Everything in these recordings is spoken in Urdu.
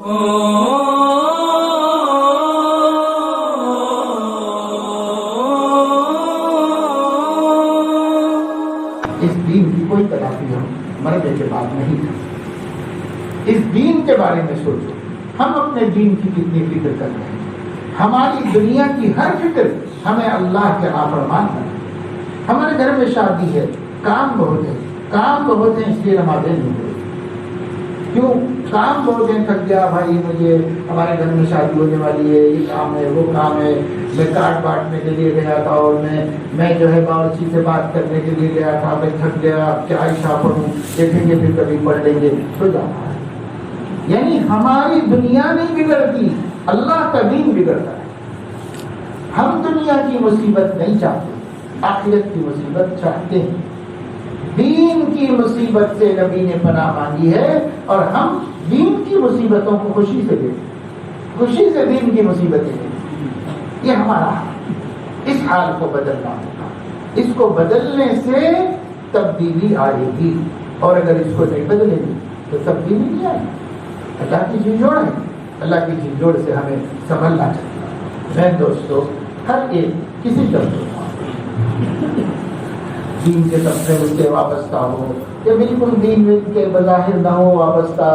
اس دین کی کوئی تلافی ہم مرنے کے بعد نہیں کرتے. اس دین کے بارے میں سوچو, ہم اپنے دین کی کتنی فکر کر رہے ہیں. ہماری دنیا کی ہر فکر ہمیں اللہ کے نافرمان کرنا. ہمارے گھر میں شادی ہے, کام بہت ہے, کام بہت ہے, اس لیے نمازیں نہیں پڑھیں. کیوں؟ کام بہت ہے, تھک گیا بھائی, مجھے ہمارے گھر میں شادی ہونے والی ہے, یہ کام ہے, وہ کام ہے, میں کارڈ بانٹنے کے لیے گیا تھا, اور میں جو ہے باورچی سے بات کرنے کے لیے گیا تھا, میں تھک گیا, کیا عائشہ پڑھوں, دیکھیں گے پھر کبھی پڑھ لیں گے, تو جانا ہے. یعنی ہماری دنیا نہیں بگڑتی, اللہ کا دین بگڑتا ہے. ہم دنیا کی مصیبت نہیں چاہتے, آخرت کی مصیبت چاہتے ہیں. دین کی مصیبت سے نبی نے پناہ مانگی ہے, اور ہم دین کی مصیبتوں کو خوشی سے دیتے, خوشی سے دین کی مصیبتیں دیتے. یہ ہمارا حال. اس حال کو بدلنا ہوگا. اس کو بدلنے سے تبدیلی آئے گی, اور اگر اس کو نہیں بدلیں گے تو تبدیلی نہیں آئے گی. اللہ کی جھنجھوڑ ہے, اللہ کی جھنجھوڑ سے ہمیں سنبھلنا چاہیے. میں دوستو, ہر ایک کسی طرح دین کے طبقے اس سے وابستہ ہو, یا بالکل دین کے بظاہر نہ ہو وابستہ,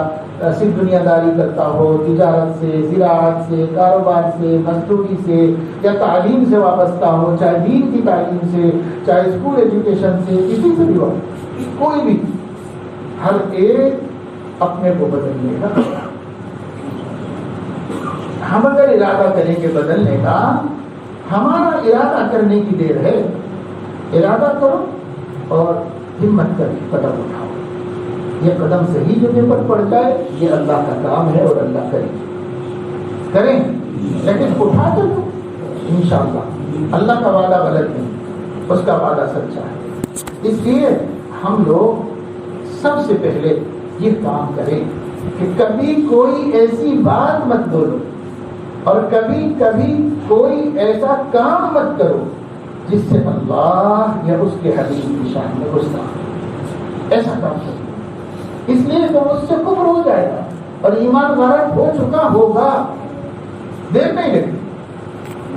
صرف دنیا داری کرتا ہو, تجارت سے, زراعت سے, کاروبار سے, مزدوری سے, یا تعلیم سے وابستہ ہو, چاہے دین کی تعلیم سے, چاہے اسکول ایجوکیشن سے, کسی سے بھی ہو, کوئی بھی, ہر ایک اپنے کو بدلنے کا. ہم اگر ارادہ کریں کہ بدلنے کا, ہمارا ارادہ کرنے کی دیر ہے. ارادہ کرو اور ہمت کر قدم اٹھاؤ. یہ قدم صحیح جگہ پر پڑ جائے, یہ اللہ کا کام ہے, اور اللہ کریں, لیکن اٹھا تو دو انشاءاللہ. اللہ کا وعدہ غلط نہیں, اس کا وعدہ سچا ہے. اس لیے ہم لوگ سب سے پہلے یہ کام کریں کہ کبھی کوئی ایسی بات مت بولو, اور کبھی کوئی ایسا کام مت کرو جس سے اللہ یا اس کے حبیب کی شان میں غصہ آئے. ایسا کام کرو, اس لیے تو اس سے کفر ہو جائے گا, اور ایمان غلط ہو چکا ہوگا. دیر نہیں لگی.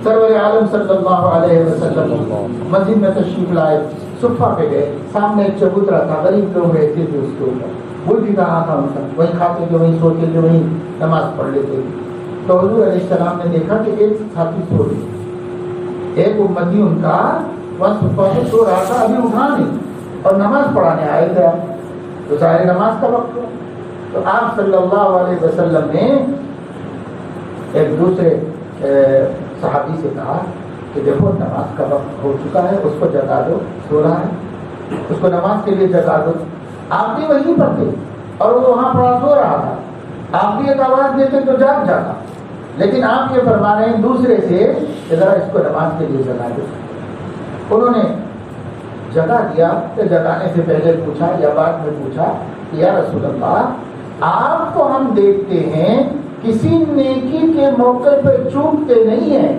سرور عالم صلی اللہ علیہ وسلم مسجد میں تشریف لائے, صفہ پہ گئے, سامنے ایک چبوترا تھا, غریب لوگ رہتے تھے اس کے اوپر, وہ بھی کہا تھا ان کا, وہیں کھاتے تھے, وہیں سوتے تھے, وہیں نماز پڑھ لیتے تھے. تو حضور علیہ السلام نے دیکھا کہ ایک ساتھی سو رہے, ایک امتی ان کا وہاں صفہ پہ سو رہا تھا, ابھی اٹھا نہیں, اور نماز پڑھانے آئے تھے. تو ظاہر نماز کا وقت ہوا. تو آپ صلی اللہ علیہ وسلم نے ایک دوسرے صحابی سے کہا کہ دیکھو نماز کا وقت ہو چکا ہے, اس کو جگا دو, سو رہا ہے, اس کو نماز کے لیے جگا دو. آپ بھی وہیں پر تھے, اور وہ وہاں پڑا سو رہا تھا. آپ بھی ایک آواز دیتے تو جاگ جاتا, لیکن آپ یہ فرما رہے ہیں دوسرے سے کہ ذرا اس کو نماز کے لیے جگا دو. انہوں نے جگا دیا. کہ جگانے سے پہلے پوچھا یا بعد میں پوچھا کہ یا رسول اللہ, آپ کو ہم دیکھتے ہیں کسی نیکی کے موقع پہ چوکتے نہیں ہیں,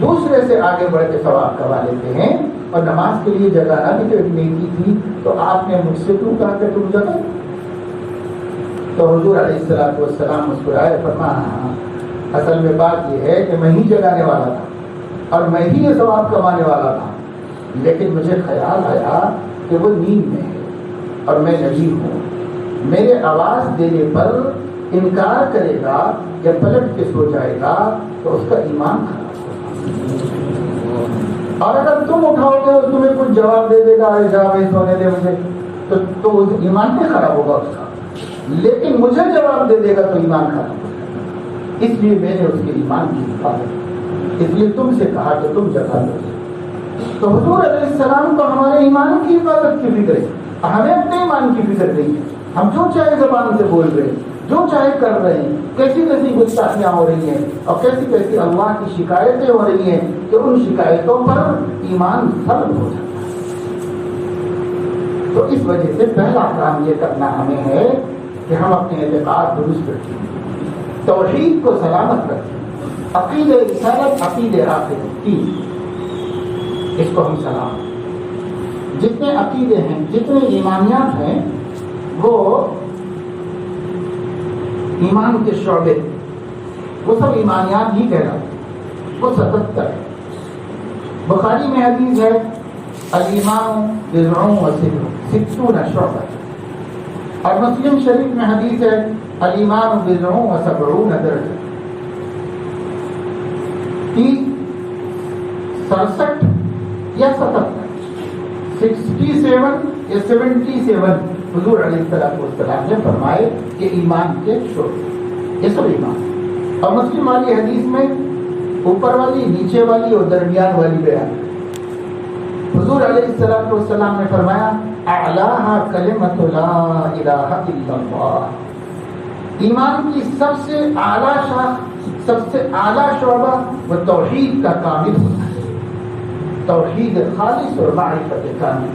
دوسرے سے آگے بڑھ کے ثواب کروا لیتے ہیں, اور نماز کے لیے جگانا بھی تو ایک نیکی تھی, تو آپ نے مجھ سے کیوں کہا کہ تم جگا؟ تو حضور علیہ السلام مسکرائے, فرمایا اصل میں بات یہ ہے کہ میں ہی جگانے والا تھا, اور میں ہی یہ ثواب کمانے والا تھا, لیکن مجھے خیال آیا کہ وہ نیند میں ہے, اور میں نبی ہوں, میرے آواز دینے پر انکار کرے گا یا پلٹ کے سو جائے گا تو اس کا ایمان خراب ہوگا. اور اگر تم اٹھاؤ گے اور تمہیں کچھ جواب دے دے گا, ارے جا بھائی سونے دے مجھے, تو ایمان نہیں خراب ہوگا اس کا, لیکن مجھے جواب دے دے گا تو ایمان خراب ہوگا. اس لیے میں نے اس کے ایمان کی حفاظت, اس لیے تم سے کہا کہ تم جگا دو. تو حضور علیہ السلام کو ہمارے ایمان کی حفاظت کی فکر ہے, ہمیں اپنے ایمان کی فکر نہیں ہے. ہم جو چاہے زبان سے بول رہے ہیں, جو چاہے کر رہے ہیں, کیسی کیسی گستاخیاں ہو رہی ہیں, اور کیسی کیسی اللہ کی شکایتیں ہو رہی ہیں, کہ ان شکایتوں پر ایمان فرد ہو جاتا ہے. تو اس وجہ سے پہلا کام یہ کرنا ہمیں ہے کہ ہم اپنے اعتقاد درست رکھیں, توحید کو سلامت رکھیں, عقید رسالت, عقید آخرت, اس کو ہم سلام. جتنے عقیدے ہیں, جتنے ایمانیات ہیں, وہ ایمان کے شعبے وہ سب ایمانیات ہی کہلاتے ہیں، وہ 77 ہے۔ بخاری میں حدیث ہے الایمان بضع و ستون شعبہ، اور مسلم شریف میں حدیث ہے الایمان بضع و سبعون درجہ، 67 یا 77 67 یا 77 حضور علیہ السلام نے فرمائے کہ ایمان کے شعبے، یہ سب ایمان۔ اور مسلم والی حدیث میں اوپر والی، نیچے والی اور درمیان والی بیان۔ حضور علیہ السلام نے فرمایا اعلیٰ کلمۃ لا الہ الا اللہ، ایمان کی سب سے اعلیٰ شاخ، سب سے اعلیٰ شعبہ وہ توحید کا کامل ہونا ہے، توحید خالص اور معرفت کامل،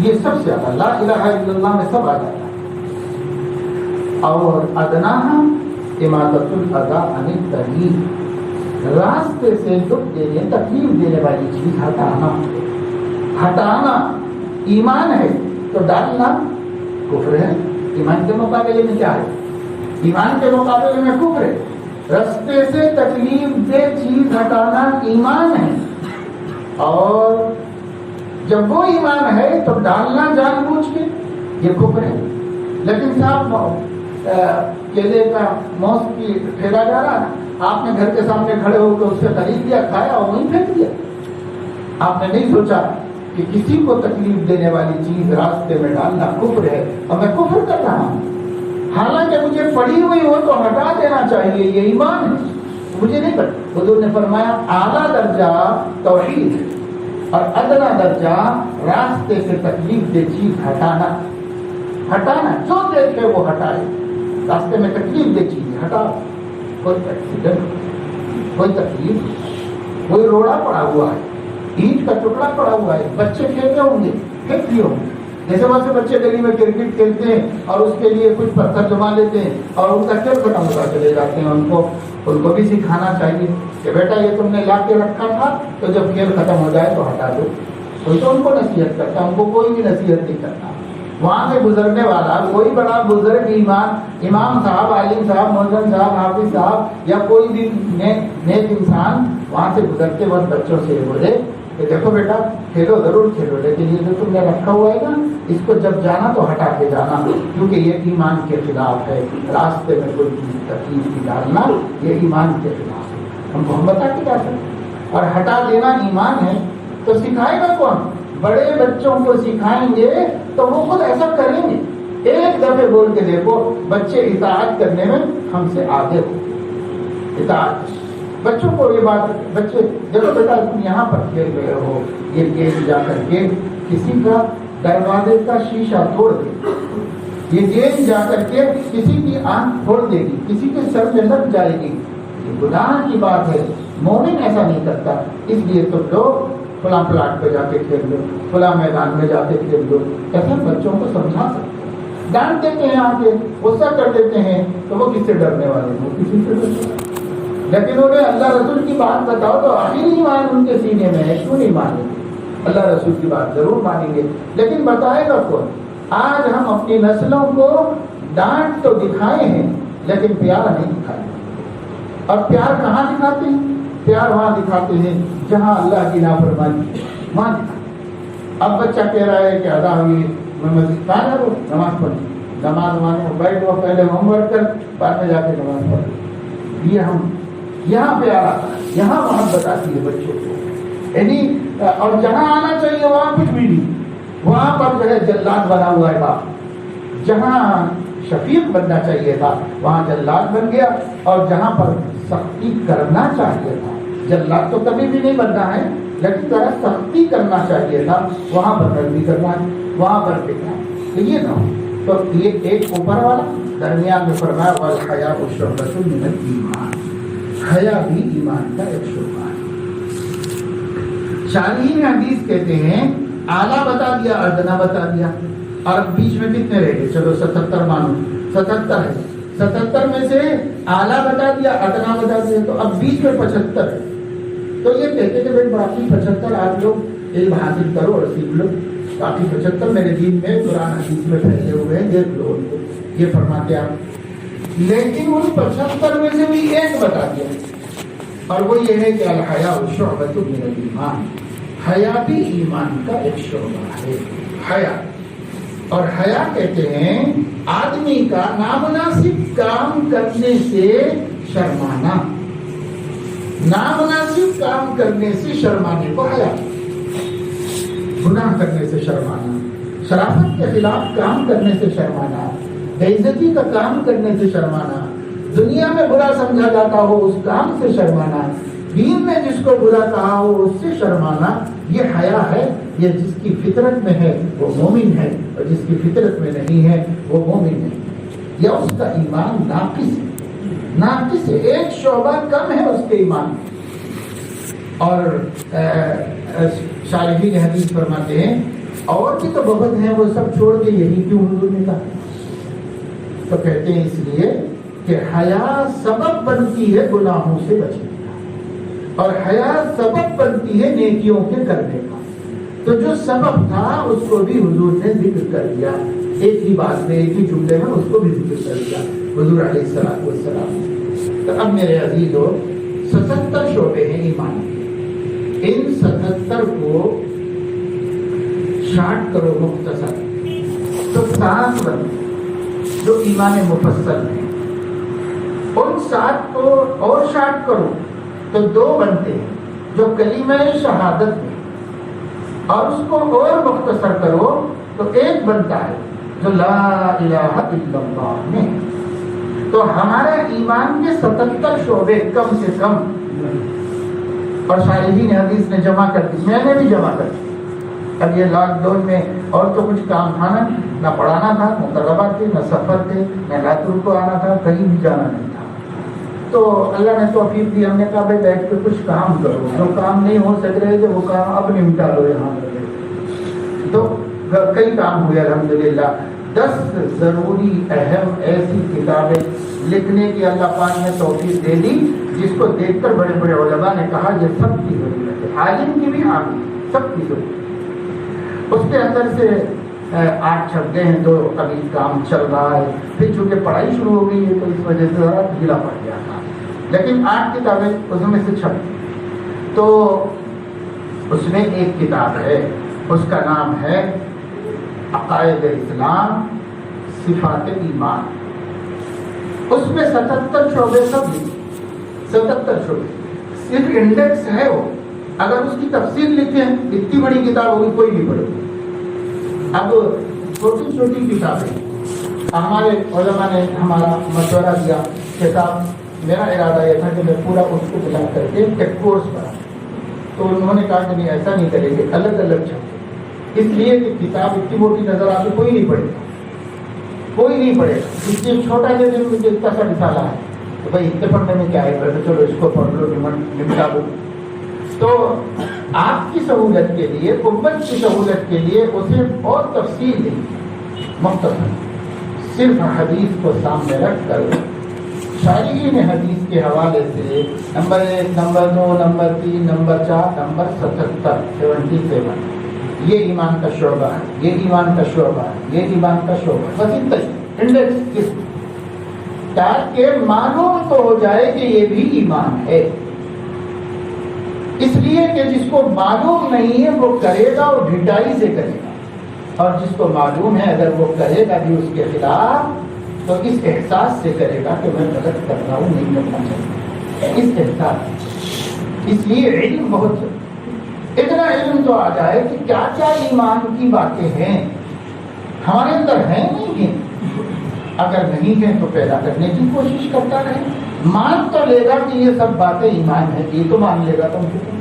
یہ سب سے اعلیٰ، لا الہ الا اللہ میں سب آ جاتا ہے۔ اور ادناہا اماطۃ الاذی عن الطریق، راستے سے دکھ دینے، تکلیف دینے والی چیز ہٹانا، ہٹانا ایمان ہے، تو ڈالنا کفر ہے۔ ایمان کے مقابلے میں کیا ہے؟ ایمان کے مقابلے میں کفر ہے۔ راستے سے تکلیف دہ چیز ہٹانا ایمان ہے، اور جب وہ ایمان ہے تو ڈالنا جان بوجھ کے یہ کفر ہے۔ لیکن صاحب کیلے کا موز کی ٹھیلا جا رہا ہے، آپ نے گھر کے سامنے کھڑے ہو کے اس سے خرید لیا، کھایا اور وہیں پھینک دیا۔ آپ نے نہیں سوچا کہ کسی کو تکلیف دینے والی چیز راستے میں ڈالنا کفر ہے اور میں کفر کر رہا ہوں، حالانکہ مجھے پڑی ہوئی ہو تو ہٹا دینا چاہیے، یہ ایمان ہے، مجھے نہیں پڑا۔ حضور نے فرمایا اعلیٰ درجہ توحید اور ادنا درجہ راستے سے تکلیف دہ چیز ہٹانا، ہٹانا جو دیکھے وہ ہٹائے۔ راستے میں تکلیف دہ چیز ہٹاؤ، کوئی ایکسیڈنٹ، کوئی تکلیف، کوئی روڑا پڑا ہوا ہے، اینٹ کا ٹکڑا پڑا ہوا ہے، بچے کھیل رہے ہوں گے، پھینک دیے ہوں گے۔ جیسے ویسے بچے گلی میں کرکٹ کھیلتے ہیں اور اس کے لیے کچھ پتھر جما لیتے ہیں اور ان کا کھیل ختم ہوتا چلے جاتے ہیں۔ ان کو بھی سکھانا چاہیے کہ بیٹا یہ تم نے لا کے رکھا تھا تو جب کھیل ختم ہو جائے تو ہٹا دو۔ کوئی تو ان کو نصیحت کرتا، ان کو کوئی بھی نصیحت نہیں کرتا۔ وہاں سے گزرنے والا کوئی بڑا بزرگ امام صاحب، عالم صاحب، مؤذن صاحب، حافظ صاحب یا کوئی بھی نیک انسان وہاں سے گزرتے وقت بچوں سے بولے کہ دیکھو بیٹا کھیلو، ضرور کھیلو، لیکن یہ جو تم نے رکھا ہوا ہے نا اس کو جب جانا تو ہٹا کے جانا، کیونکہ یہ ایمان کے خلاف ہے۔ راستے میں کوئی چیز تکلیف کی ڈالنا یہ ایمان کے خلاف ہے، ہم کو ہم بتا کے جا سکتے۔ اور ہٹا دینا ایمان ہے تو سکھائے گا کون؟ بڑے بچوں کو سکھائیں گے تو وہ خود ایسا کریں گے۔ ایک دفعہ بول کے دیکھو، بچے اطاعت کرنے میں ہم سے آگے ہو۔ اطاعت بچوں کو یہ بات، بچے دیکھو بیٹا تم یہاں پر کھیل رہے ہو، یہ گیند جا کر کے کسی کا دروازے کا شیشہ توڑ دے گی، یہ گیند جا کر کے کسی کی آنکھ پھوڑ دے گی، کسی کے سر میں لگ جائے گی، یہ گناہ کی بات ہے۔ مومن ایسا نہیں کرتا، اس لیے تم لوگ فلاں پلاٹ پہ جا کے کھیل لو، فلاں میدان میں جا کے کھیل لو، ایسا بچوں کو سمجھا سکتے ہیں۔ ڈانٹ دیتے ہیں آ کے، غصہ کر دیتے ہیں تو وہ کس سے ڈرنے والے ہیں؟ کسی سے ڈرنے والے، لیکن انہیں اللہ رسول کی بات بتاؤ تو آخری ایمان ان کے سینے میں ہے، کیوں نہیں مانیں گے؟ اللہ رسول کی بات ضرور مانیں گے، لیکن بتائے گا کون؟ آج ہم اپنی نسلوں کو ڈانٹ تو دکھائے ہیں لیکن پیار نہیں دکھائے۔ اور پیار کہاں دکھاتے ہیں؟ پیار وہاں دکھاتے ہیں جہاں اللہ کی نافرمانی وہاں دکھاتے۔ اب بچہ کہہ رہا ہے کہ ادا ہوئی میں مسجد کہاں جاؤ، نماز پڑھی، نماز مانو، بیٹھ ہوا پہلے ہوم ورک کر، بعد میں جا کے نماز پڑھ۔ یہ ہم یہاں پیار آتا ہے، یہاں محبت آتی ہے بچوں کو، یعنی اور جہاں آنا چاہیے وہاں کچھ بھی نہیں، وہاں پر جو ہے جلاد بنا ہوا ہے باپ، جہاں شفیق بننا چاہیے تھا وہاں جلاد بن گیا، اور جہاں پر سختی کرنا چاہیے تھا، جلاد تو کبھی بھی نہیں بننا ہے لیکن ذرا سختی کرنا چاہیے تھا وہاں پر نرمی کرنا ہے، وہاں پر دیکھنا ہے، تو یہ نہ ہو۔ تو یہ ایک اوپر والا، درمیان میں فرمایا والحیاء شعبۃ من الایمان، حیا بھی ایمان کا ایک شعبہ ہے۔ شارحین حدیث کہتے ہیں اعلیٰ بتا دیا، ادنا بتا دیا، اور بیچ میں کتنے رہ گئے؟ چلو 77 مانو، 77 ہے، 77 میں سے اعلیٰ بتا دیا، ادنا بتا دیا، تو اب بیچ میں 75 ہے۔ تو یہ کہتے کہ بھائی باقی 75 آپ لوگ علم حاصل کرو اور سیکھ لو، باقی 75 میرے دین میں قرآن حدیث میں پھیلے ہوئے ہیں، دیکھ لو۔ یہ فرماتے آپ لیکن ان 75 میں سے بھی ایک بتا دیا، اور وہ یہ ہے کہ الحیاء شعبۃ من الایمان، حیا بھی ایمان کا ایک شعبہ ہے۔ حیا، اور حیا کہتے ہیں آدمی کا نامناسب کام کرنے سے شرمانا، نامناسب کام کرنے سے شرمانے کو حیا، گناہ کرنے سے شرمانا، شرافت کے خلاف کام کرنے سے شرمانا، بے عزتی کا کام کرنے سے شرمانا، دنیا میں برا سمجھا جاتا ہو اس کام سے شرمانا، دین میں جس کو برا کہا ہو اس سے شرمانا، یہ حیا ہے۔ یہ جس کی فطرت میں ہے وہ مومن ہے، اور جس کی فطرت میں نہیں ہے وہ مومن نہیں، یا اس کا ایمان ناقص ہے، ناقص ہے، ایک شعبہ کم ہے اس کے ایمان میں۔ اور شارحین حدیث فرماتے ہیں اور بھی تو بہت ہیں، وہ سب چھوڑ کے یہی کیوں حضور نے کہا؟ تو کہتے ہیں اس لیے کہ حیا سبب بنتی ہے گناہوں سے بچنے کا، اور حیا سبب بنتی ہے نیکیوں کے کرنے کا۔ تو جو سبب تھا اس کو بھی حضور نے ذکر کر دیا، ایک ہی بات میں، ایک ہی جملے میں اس کو بھی ذکر کر دیا حضور علیہ الصلوۃ والسلام۔ تو اب میرے عزیزو، 77 شعبے ہیں ایمان کے، ان 77 کو 60 کرو مختصر تو 7 بنتے جو ایمان مفصل ہیں، ان 7 کو اور 60 کرو تو 2 بنتے ہیں جو کلمہ شہادت میں، اور اس کو اور مختصر کرو تو 1 بنتا ہے جو لا الہ الا اللہ میں۔ تو ہمارا ایمان کے 77 شعبے کم سے کم، اور شارحین حدیث نے جمع کر دی، میں نے بھی جمع کر دی۔ اب یہ لاک ڈاؤن میں اور تو کچھ کام تھا نہ پڑھانا تھا، نہ طلبا تھے، نہ سفر تھے، نہ لاتور کو آنا تھا، کہیں بھی جانا نہیں تھا۔ تو اللہ نے توفیق دی، ہم نے کہا بھائی بیٹھ کے کچھ کام کرو، جو کام نہیں ہو سک رہے تھے وہ کام اب نمٹا لو یہاں لگے۔ تو کئی کام ہوئے الحمدللہ۔ 10 ضروری اہم ایسی کتابیں لکھنے کی اللہ پاک نے توفیق دے دی، جس کو دیکھ کر بڑے بڑے علماء نے کہا یہ سب کی ضرورت ہے، عالم کی بھی عام کی، سب کی ضرورت ہے۔ اس کے اندر سے 8 چھپ گئے ہیں، 2 ابھی کام چل رہا ہے، پھر چونکہ پڑھائی شروع ہو گئی ہے تو اس وجہ سے ذرا ڈھیلا پڑ گیا تھا، لیکن 8 کتابیں اس میں سے چھپ گئی۔ تو اس میں ایک کتاب ہے، اس کا نام ہے عقائد اسلام صفات ایمان۔ اس میں 77 شعبے سب لکھے، 77 شعبے، صرف انڈیکس ہے وہ، اگر اس کی تفصیل لکھیں اتنی بڑی کتاب ہوگی کوئی نہیں پڑھے گی۔ اب چھوٹی چھوٹی کتابیں ہمارے علماء نے ہمارا مشورہ دیا کہ صاحب میرا ارادہ یہ تھا کہ میں پورا اس کو بلا کر کے ایک کورس پڑھا، تو انہوں نے کہا کہ نہیں ایسا نہیں کریں گے، الگ الگ چھپے، اس لیے کہ کتاب اتنی موٹی نظر آتی کوئی نہیں پڑھے گا، کوئی نہیں پڑھے گا، اس لیے چھوٹا جو اتنا سا رسالہ ہے تو بھائی اتنے پڑھنے میں کیا ہے، چلو اس کو پڑھ لو، نمٹا دو۔ تو آپ کی سہولت کے لیے، امت کی سہولت کے لیے اسے بہت تفصیل نہیں، مختصر صرف حدیث کو سامنے رکھ کر شارحین حدیث کے حوالے سے number 1، number 2، number 3، number 4، number 77 یہ ایمان کا شعبہ ہے، یہ ایمان کا شعبہ ہے، یہ ایمان کا شعبہ ہے، بس اتنا انڈیکس کس، تاکہ معلوم تو ہو جائے کہ یہ بھی ایمان ہے۔ اس لیے کہ جس کو معلوم نہیں ہے وہ کرے گا اور ڈھٹائی سے کرے گا، اور جس کو معلوم ہے اگر وہ کرے گا بھی اس کے خلاف تو اس احساس سے کرے گا کہ میں غلط کر رہا ہوں، نہیں کرنا چاہیے، اس احساس۔ اس لیے علم بہت ضروری، اتنا علم تو آ جائے کہ کیا کیا ایمان کی باتیں ہیں ہمارے اندر ہیں نہیں ہیں، اگر نہیں ہیں تو پیدا کرنے کی کوشش کرتا رہے۔ مان تو لے گا کہ یہ سب باتیں ایمان ہیں، یہ تو مان لے گا کم سے کم۔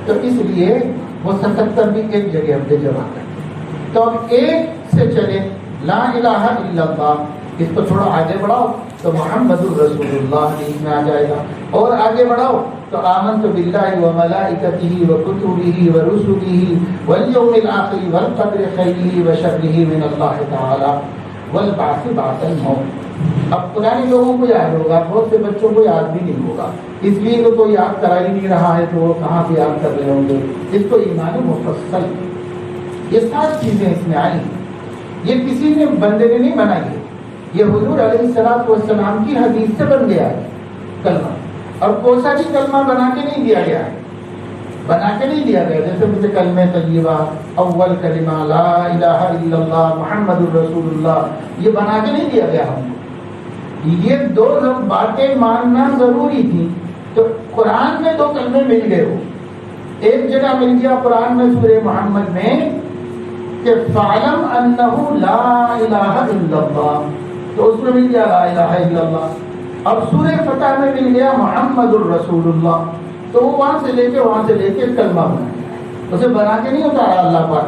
تو اس لیے وہ 77 بھی ایک جگہ ہم نے جمع کر دیا۔ تو اب ایک سے چلے لا الہ الا اللہ، اس کو تھوڑا آگے بڑھاؤ تو محمد الرسول اللہ اس میں آ جائے گا، اور آگے بڑھاؤ تو آمنت باللہ وملائکتہ وکتبہ ورسلہ والیوم الآخر والقدر خیرہ وشرہ من اللہ تعالی والبعث بعد الموت۔ اب پرانے لوگوں کو یاد ہوگا، بہت سے بچوں کو یاد بھی نہیں ہوگا، اس لیے کہ کوئی یاد کرا ہی نہیں رہا ہے تو وہ کہاں سے یاد کر رہے ہوں گے۔ اس کو ایمان مفصل، یہ ساری چیزیں اس میں آئی، یہ کسی نے بندے نے نہیں بنائی ہے، یہ حضور علیہ السلام کی حدیث سے بن گیا ہے کلمہ، اور کوسا بھی کلمہ بنا کے نہیں دیا گیا ہے، بنا کے نہیں دیا گیا. جیسے مجھے کلمہ طیبہ، اول کلمہ لا الہ الا اللہ محمد الرسول اللہ، یہ بنا کے نہیں دیا گیا ہم کو. یہ دو باتیں ماننا ضروری تھی. تو قرآن میں 2 کلمے مل گئے ہو. ایک جگہ مل گیا قرآن میں سورہ محمد میں کہ فَعْلَمْ أَنَّهُ لَا إِلَهَ إِلَّا اللَّهُ، تو اس میں مل گیا لا الہ الا اللہ. اب سورہ فتح میں مل گیا محمد الرسول اللہ، تو وہ وہاں سے لے کے کلمہ بنا، اسے بنا کے نہیں اتارا اللہ پاک،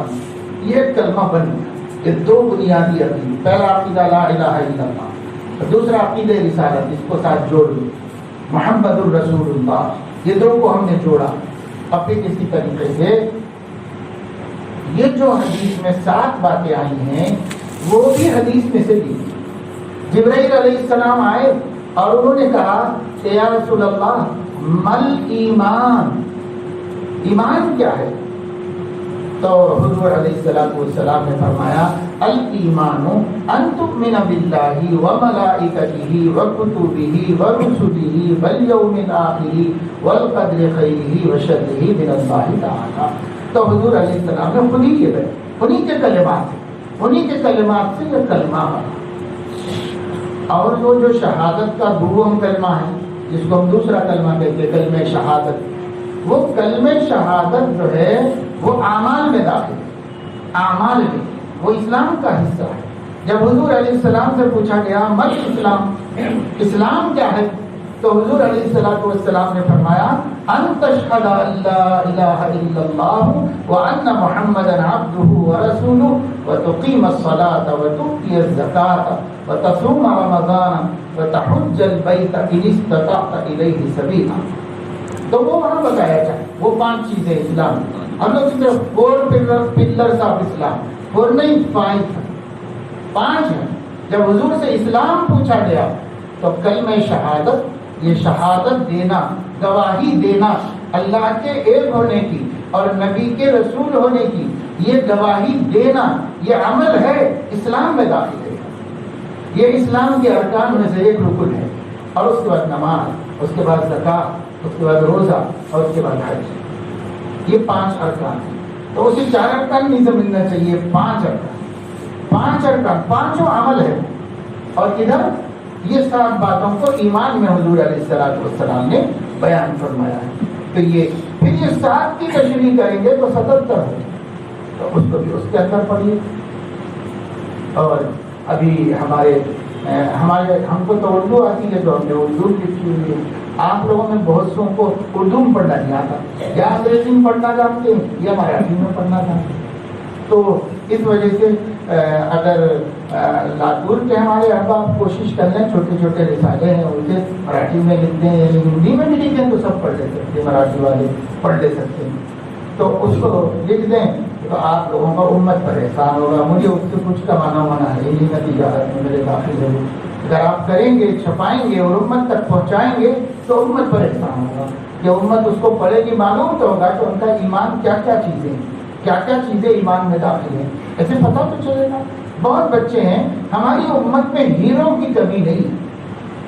یہ کلمہ بن گیا. یہ 2 بنیادی عقیدے، پہلا عقیدہ لا الہ الا اللہ، دوسرا عقیدہ رسالت، اس کو ساتھ جوڑ لو محمد الرسول اللہ. یہ 2 کو ہم نے جوڑا. اب بھی کسی طریقے سے یہ جو حدیث میں 7 باتیں آئی ہیں وہ بھی حدیث میں سے لی. جبرائیل علیہ السلام آئے اور انہوں نے کہا کہ یا رسول اللہ مل ایمان، ایمان کیا ہے؟ تو حضور علیہ السلام نے فرمایا الایمان ان تؤمن باللہ وملائکتہ وکتبہ ورسلہ والیوم الآخر والقدر خیرہ وشرہ من اللہ تعالی. تو حضور علیہ السلام نے انہی کے کلمات سے یہ کلمہ بنا. اور وہ جو شہادت کا دوم کلمہ ہے جس کو ہم دوسرا کلمہ کہتے ہیں کلمہ شہادت، وہ کلمہ شہادت جو ہے وہ اعمال میں داخل ہے، اعمال میں وہ اسلام کا حصہ ہے. جب حضور علیہ السلام سے پوچھا گیا مل اسلام، اسلام کیا ہے؟ تو حضور علیہ السلام نے فرمایا ان تشهد ان لا الہ الا اللہ وان محمدا عبدہ ورسولہ وتقیم الصلاة وتؤتی الزکاة وتصوم رمضان وتحج البیت ان استطعت الیہ سبیلا. تو وہ وہاں بتایا جائے وہ 5 چیزیں اسلام. ہم لوگ صرف 4 پلرز آف اسلام، 4 نہیں 5 ہیں. جب حضور سے اسلام پوچھا گیا تو کلمہ شہادت، یہ شہادت دینا، گواہی دینا اللہ کے ایک ہونے کی اور نبی کے رسول ہونے کی، یہ گواہی دینا یہ عمل ہے، اسلام میں داخل ہے. یہ اسلام کے ارکان میں سے ایک رکن ہے. اور اس کے بعد نماز، اس کے بعد زکوٰۃ، اس کے بعد روزہ اور اس کے بعد حج. یہ 5 ارکان ہیں. تو اسے 4 ارکان نہیں سمجھنا چاہیے، 5 ارکان، 5 عمل ہے. اور ادھر یہ 7 باتوں کو ایمان میں حضور علیہ السلام نے بیان فرمایا ہے. تو یہ پھر یہ 7 کی تشریح کریں گے تو 77 ہے. تو اس کو بھی اس کے اندر پڑھیے. اور ابھی ہم کو تو اردو آتی ہے تو ہم نے اردو لکھی ہوئی ہے. آپ لوگوں میں بہت سو کو اردو میں پڑھنا نہیں آتا، یا انگریزی میں پڑھنا جانتے ہیں یا مراٹھی میں پڑھنا جانتے ہیں. تو اس وجہ سے اگر لاتور کے ہمارے احباب کوشش کر لیں، چھوٹے چھوٹے رسالے ہیں اسے مراٹھی میں لکھ دیں، یعنی ہندی میں بھی لکھیں تو سب پڑھ لے سکتے ہیں، مراٹھی والے پڑھ لے سکتے ہیں. تو اس کو لکھ دیں تو آپ لوگوں کا امت پر احسان ہوگا. مجھے اس سے کچھ کمانا ہونا ہے، یہی نتیجہ میں میرے داخل ہے. اگر آپ کریں گے، چھپائیں گے اور امت تک پہنچائیں گے تو امت پر احسان ہوگا. جب امت اس کو پڑھے گی، معلوم تو ہوگا کہ ان کا ایمان کیا چیزیں ایمان میں داخل ہیں. ایسے پتہ تو چلے گا. بہت بچے ہیں، ہماری امت میں ہیروں کی کمی نہیں ہے.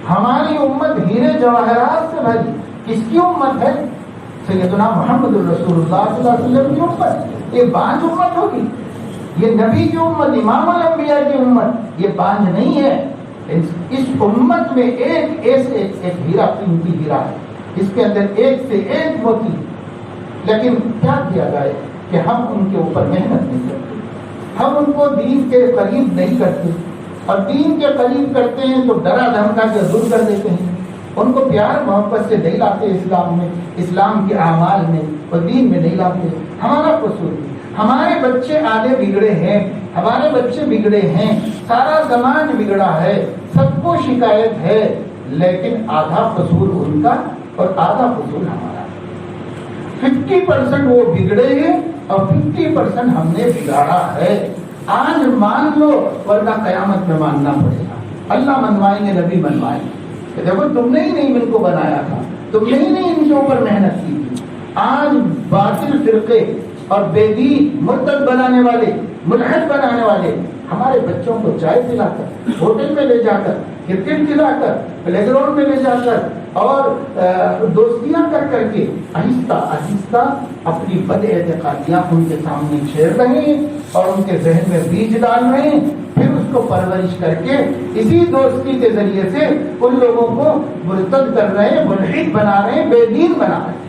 ہماری امت ہیرے جواہرات سے بھری. کس کی امت ہے؟ سیدنا محمد الرسول اللہ صلی اللہ علیہ وسلم کی امت. یہ بانجھ امت ہوگی؟ یہ نبی کی امت، امام الانبیاء کی امت، یہ بانجھ نہیں ہے. اس امت میں ایک ہیرا، قیمتی ہیرا ہے. اس کے اندر ایک سے ایک موتی. لیکن کیا کیا جائے کہ ہم ان کے اوپر محنت نہیں کرتے، ہم ان کو دین کے قریب نہیں کرتے. اور دین کے قریب کرتے ہیں تو ڈرا دھمکا کے دور کر دیتے ہیں. ان کو پیار محبت سے نہیں لاتے اسلام میں، اسلام کے اعمال میں اور دین میں نہیں لاتے. ہمارا قصور ہے. ہمارے بچے آدھے بگڑے ہیں، ہمارے بچے بگڑے ہیں، سارا سماج بگڑا ہے، سب کو شکایت ہے، لیکن آدھا قصور ان کا اور آدھا قصور ہمارا. 50% وہ بگڑے ہیں اور 50% ہم نے بگاڑا ہے. آج مان لو ورنہ قیامت میں ماننا پڑے گا. اللہ منوائیں گے، نبی منوائیں گے کہ دیکھو تم نے ہی نہیں ان کو بنایا تھا، تم نے ہی نہیں ان کے اوپر محنت کی تھی. آج باطل فرقے اور بے دین، مرتد بنانے والے، ملحد بنانے والے ہمارے بچوں کو چائے پلا کر، ہوٹل میں لے جا کر، کرکٹ کھلا کر، پلے گراؤنڈ میں لے جا کر اور دوستیاں کر کر کے آہستہ آہستہ اپنی بد اعتقادیاں ان کے سامنے چھیڑ رہے ہیں اور ان کے ذہن میں بیج ڈال رہے ہیں، پھر اس کو پرورش کر کے اسی دوستی کے ذریعے سے ان لوگوں کو مرتد کر رہے ہیں، ملحد بنا رہے ہیں، بے دین بنا رہے ہیں۔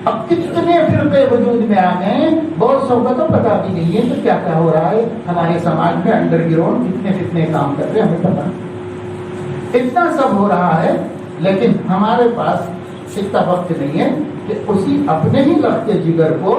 اب کتنے فرقے وجود میں آ گئے ہیں، بہت سو کا تو پتا بھی نہیں ہے کہ کیا کیا ہو رہا ہے ہمارے سماج میں، انڈر گراؤنڈ کتنے کام کر رہے ہیں ہمیں پتا نہیں، اتنا سب ہو رہا ہے، لیکن ہمارے پاس اتنا وقت نہیں ہے کہ اسی اپنے ہی لخت جگر کو،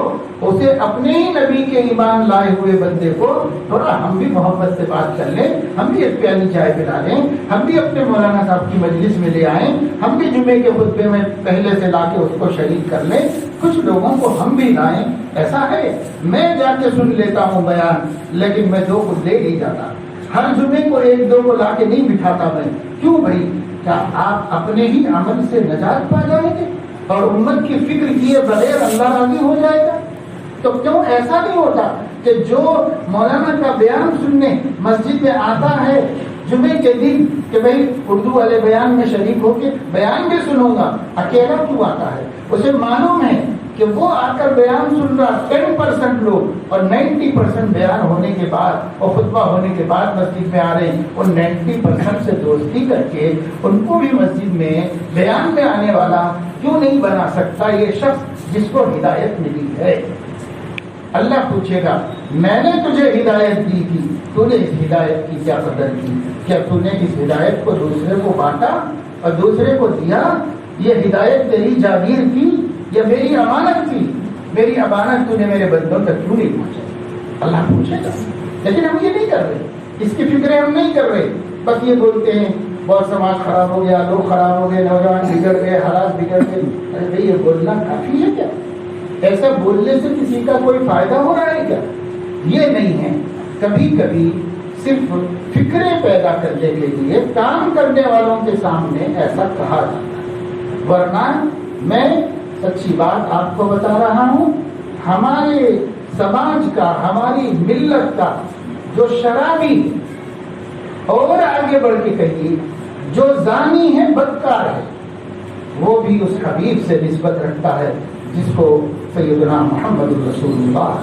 اسے اپنے ہی نبی کے ایمان لائے ہوئے بندے کو تھوڑا ہم بھی محبت سے بات کر لیں، ہم بھی ایک پیالی چائے پلا لیں، ہم بھی اپنے مولانا صاحب کی مجلس میں لے آئیں، ہم بھی جمعے کے خطبے میں پہلے سے لا کے اس کو شریک کر لیں، کچھ لوگوں کو ہم بھی لائیں۔ ایسا ہے میں جا کے سن لیتا ہوں بیان، لیکن میں دو کو لے نہیں جاتا، ہر جمعے کو ایک دو کو لا کے نہیں بٹھاتا میں۔ کیوں بھائی؟ کیا آپ اپنے ہی عمل سے نجات پا جائیں گے اور امت کی فکر کیے بغیر اللہ راضی ہو جائے گا؟ تو کیوں ایسا نہیں ہوتا کہ جو مولانا کا بیان سننے مسجد میں آتا ہے جمعے کے دن کہ بھائی اردو والے بیان میں شریک ہو کے بیان بھی سنوں گا، اکیلا کیوں آتا ہے؟ اسے معلوم ہے کہ وہ آ کر بیان سن رہا 10% لوگ اور 90% بیان ہونے کے بعد اور خطبہ ہونے کے بعد مسجد میں آ رہے ہیں، ان 90% سے دوستی کر کے ان کو بھی مسجد میں بیان میں آنے والا کیوں نہیں بنا سکتا یہ شخص جس کو ہدایت ملی ہے؟ اللہ پوچھے گا میں نے تجھے ہدایت دی تھی، تو نے اس ہدایت کی کیا قدر کی؟ کیا تو نے اس ہدایت کو دوسرے کو بانٹا اور دوسرے کو دیا؟ یہ ہدایت تیری جاگیر کی یا میری امانت تھی؟ میری امانت تو نے میرے بندوں تک کیوں نہیں پہنچائی؟ اللہ پوچھے گا، لیکن ہم یہ نہیں کر رہے، اس کی فکریں ہم نہیں کر رہے، بس یہ بولتے ہیں بہت سماج خراب ہو گیا، لوگ خراب ہو گئے، نوجوان بگڑ گئے، حالات بگڑ گئے۔ ارے بھائی یہ بولنا کافی ہے کیا؟ ایسا بولنے سے کسی کا کوئی فائدہ ہو رہا ہے کیا؟ یہ نہیں ہے، کبھی کبھی صرف فکریں پیدا کرنے کے لیے کام کرنے والوں کے سامنے ایسا کہا جاتا ہے، ورنہ میں سچی بات آپ کو بتا رہا ہوں، ہمارے سماج کا، ہماری ملت کا جو شرابی اور آگے بڑھ کے کہیے جو زانی ہے، بدکار ہے، وہ بھی اس حبیب سے نسبت رکھتا ہے جس کو سیدنا محمد رسول اللہ،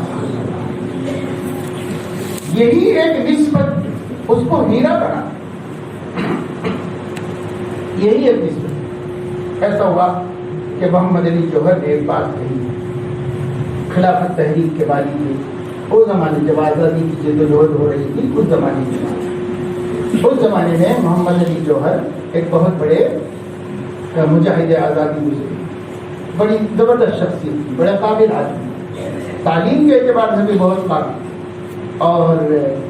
یہی ایک نسبت اس کو ہیرا بنا، یہی ایک نسبت۔ ایسا ہوا کہ محمد علی جوہر نے ایک بات کہی، خلافت تحریک کے بارے میں، اس زمانے جب آزادی کی جدوجہد ہو رہی تھی، اس زمانے میں، اس زمانے میں محمد علی جوہر ایک بہت بڑے مجاہد آزادی گزرے، بڑی زبردست شخصیت تھی، بڑا قابل آدمی، تعلیم کے اعتبار سے بھی بہت قابل اور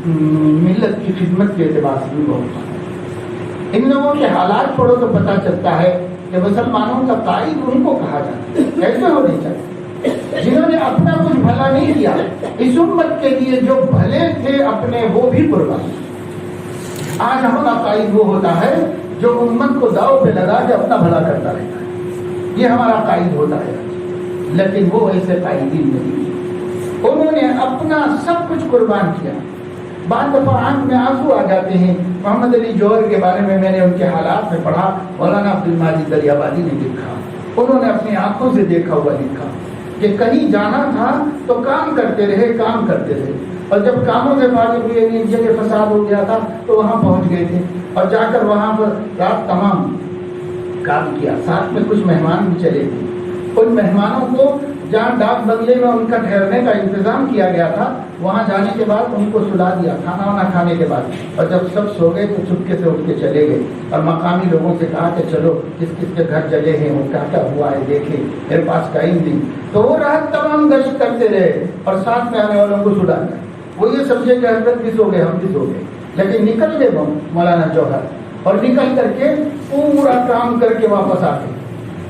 ملت کی خدمت کے اعتبار سے بھی بہت قابل۔ ان لوگوں کے حالات پڑھو تو پتہ چلتا ہے کہ مسلمانوں کا قائد ان کو کہا جاتا ہے، ایسے ہونے چاہیے جنہوں نے اپنا کچھ بھلا نہیں کیا، اس امت کے لیے جو بھلے تھے اپنے وہ بھی قربان۔ آج ہمارا قائد وہ ہوتا ہے جو امت کو داؤ پہ لگا کے اپنا بھلا کرتا رہتا ہے، یہ ہمارا قائد ہوتا ہے، لیکن وہ ایسے قائدین نہیں، انہوں نے اپنا سب کچھ قربان کیا۔ بعض دفعہ آنکھ میں آنسو آ جاتے ہیں۔ محمد علی جوہر کے بارے میں نے ان کے حالات میں پڑھا، مولانا عبد الماجد دریابادی نے لکھا، انہوں نے اپنی آنکھوں سے دیکھا ہوا لکھا کہ کہیں جانا تھا تو کام کرتے رہے، کام کرتے رہے، اور جب کاموں سے فارغ ہوئے، ایک جگہ فساد ہو گیا تھا تو وہاں پہنچ گئے تھے اور جا کر وہاں پر رات تمام کام کیا، ساتھ میں کچھ مہمان بھی چلے تھے، ان مہمانوں کو جہاں ڈاک بنگلے میں ان کا ٹھہرنے کا انتظام کیا گیا تھا، وہاں جانے کے بعد ان کو سلا دیا کھانا وانا کھانے کے بعد، اور جب سب سو گئے تو چپکے سے اٹھ کے چلے گئے اور مقامی لوگوں سے کہا کہ چلو کس کس کے گھر جلے ہیں اور کیا کیا ہوا ہے دیکھیں، میرے پاس ٹائم نہیں، تو وہ رات تمام گشت کرتے رہے اور ساتھ میں آنے والوں کو سلا دیا۔ وہ یہ سمجھے کہ حضرت بھی سو گئے، ہم بھی سو گئے، لیکن نکل گئے مولانا جوہر، اور نکل کر کے پورا کام کر کے واپس آ گئے،